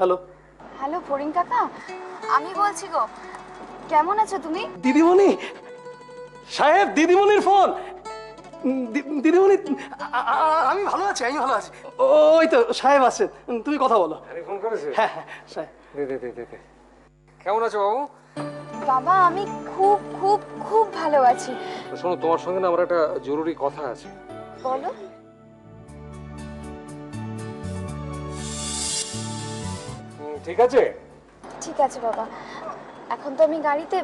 Hello hello foreign কাকা, আমি বলছি গো, কেমন আছো তুমি? দিদিমণি সাহেব, দিদিমণির ফোন। দিদিমণি, আমি ভালো আছি, আমি ভালো আছি। ওই তো সাহেব আছেন, তুমি কথা বলো। ফোন করেছে? হ্যাঁ হ্যাঁ সাহেব। দে। কেমন আছো বাবু? বাবা আমি খুব খুব খুব ভালো আছি। শোনো, তোমার সঙ্গে না আমার একটা জরুরি কথা আছে। বলো। ঠিক আছে? ঠিক আছে বাবা, এখন তো আমি গাড়িতে,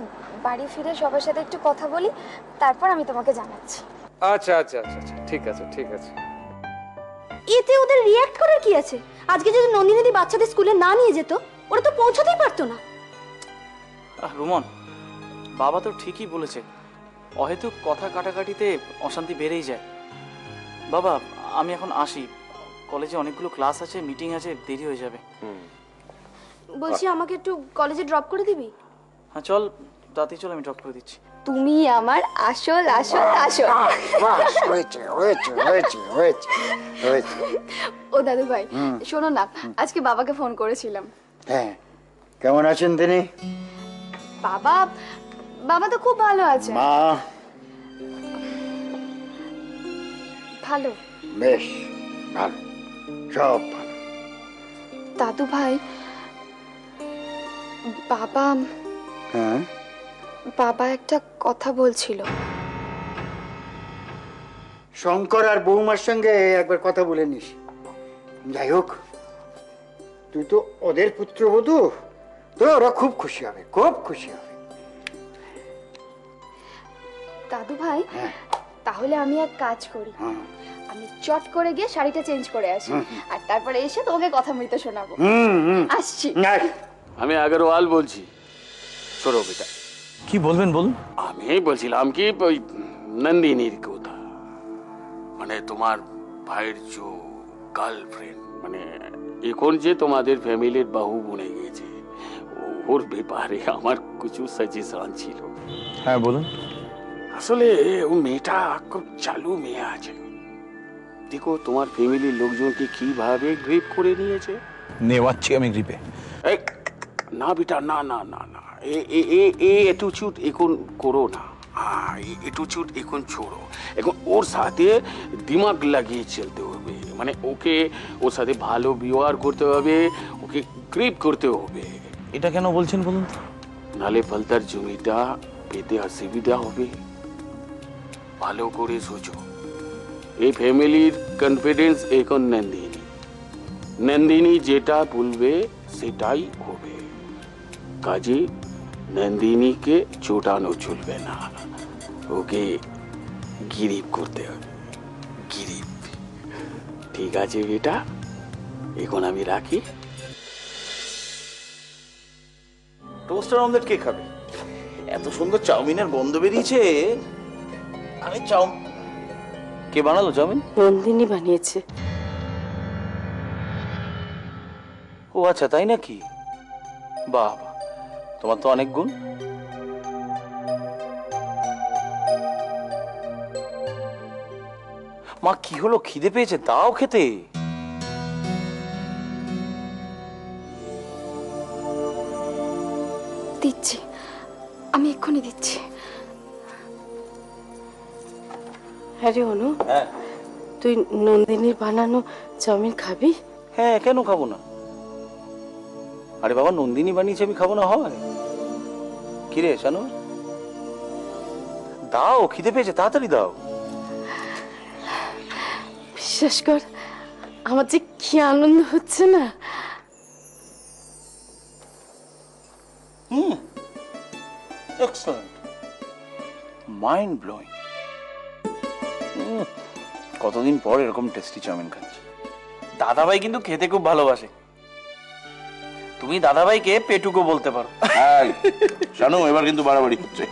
বাড়ি ফিরে সবার সাথে একটু কথা বলি, তারপর আমি তোমাকে জানাচ্ছি। আচ্ছা আচ্ছা আচ্ছা আচ্ছা, ঠিক আছে ঠিক আছে। এতে ওদের রিয়্যাক্ট করার কি আছে? আজকে যদি নন্দিনী বাচ্চাদের স্কুলে না নিয়ে যেত, ওরা তো পৌঁছাতেই পারতো না। রুমন, বাবা তো ঠিকই বলেছে, অহেতুক কথা কাটাকাটিতে অশান্তি বেড়েই যায়। বাবা আমি এখন আসি, কলেজে অনেকগুলো ক্লাস আছে, মিটিং আছে, দেরি হয়ে যাবে। বলছি আমাকে একটু কলেজে ড্রপ করে দিবি? হ্যাঁ চল, তাতেই চল, আমি ড্রপ করে দিচ্ছি। তুমি আমার আসল আসল আসল। ও দাদু ভাই শোনো না, আজকে বাবাকে ফোন করেছিলাম। হ্যাঁ, কেমন আছেন তিনি? বাবা বাবা তো খুব ভালো আছে। মা? ভালো, বেশ ভালো, সব ভালো। দাদু ভাই, বাবা হ্যাঁ, বাবা একটা কথা বলছিল। শঙ্কর আর বৌমার সঙ্গে একবার কথা বলে নিস। যাই হোক, তুই তো ওদের পুত্রবধূ, তো ওরা খুব খুশি হবে, খুব খুশি হবে। দাদু ভাই হ্যাঁ। তাহলে আমি এক কাজ করি, হ্যাঁ। আমি চট করে গিয়ে শাড়িটা চেঞ্জ করে আসি, আর তারপরে এসে তোমাকে কথা মৃত শোনাবো। আসছি। আমি আগরওয়াল বলছি। শোনো বেটা, কি বলবেন বলুন। আমি বলছিলাম কি ওই নন্দিনীর কথা, মানে তোমার ভাইয়ের যে গার্লফ্রেন্ড, মানে এখন যে তোমাদের ফ্যামিলির বাহু বনে গেছে, ওর ব্যাপারে আমার কিছু সাজেশন ছিল। হ্যাঁ বলুন। আসলে ও মেয়েটা খুব চালু মেয়ে আছে। দেখো তোমার ফ্যামিলির লোকজনকে কিভাবে গ্রিপ করে নিয়েছে। নেওয়াচ্ছি আমি গ্রিপে। না বেটা, না না না না, এটুচুট এখন করো না, এটুচুট এখন ছোড়ো। এখন ওর সাথে দিমাগ লাগিয়ে চলতে হবে, মানে ওকে ওর সাথে ভালো ব্যবহার করতে হবে, ওকে গ্রিপ করতে হবে। এটা কেন বলছেন বলুন। নালে ফলতার জমিটা পেতে অসুবিধা হবে। ভালো করে সোচো, এই ফ্যামিলির কনফিডেন্স এখন নন্দিনী, নন্দিনী যেটা বলবে সেটাই হবে। কাজে নন্দিনীকে চোটানো চলবে না, ওকে গিরিপ করতে হবে, গিরিপ। ঠিক আছে বেটা, এখন আমি রাখি। টোস্টার অমলেট কে খাবে? এত সুন্দর চাউমিনের গন্ধ বেরিয়েছে। আমি কে বানালো চাউমিন? নন্দিনী বানিয়েছে। ও আচ্ছা, তাই নাকি? বাহ, তোমার তো অনেক গুণ। মা কি হলো, খিদে পেয়েছে, দাও খেতে। দিচ্ছি, আমি এক্ষুনি দিচ্ছি। হ্যাঁ রে অনু, হ্যাঁ তুই নন্দিনীর বানানো চাউমিন খাবি? হ্যাঁ, কেন খাবো না? আরে বাবা, নন্দিনী বানিয়েছে, আমি খাবো না হয়? কিরে শানু, দাও, খিদে পেয়েছে, তাড়াতাড়ি দাও। বিশ্বাস কর, আমার যে কি আনন্দ হচ্ছে না। Excellent, mind blowing. কতদিন পর এরকম টেস্টি চাউমিন খাচ্ছি। দাদাভাই কিন্তু খেতে খুব ভালোবাসে, তুমি দাদাভাইকে পেটুকো বলতে পারো। শানু, এবার কিন্তু বাড়াবাড়ি হচ্ছে।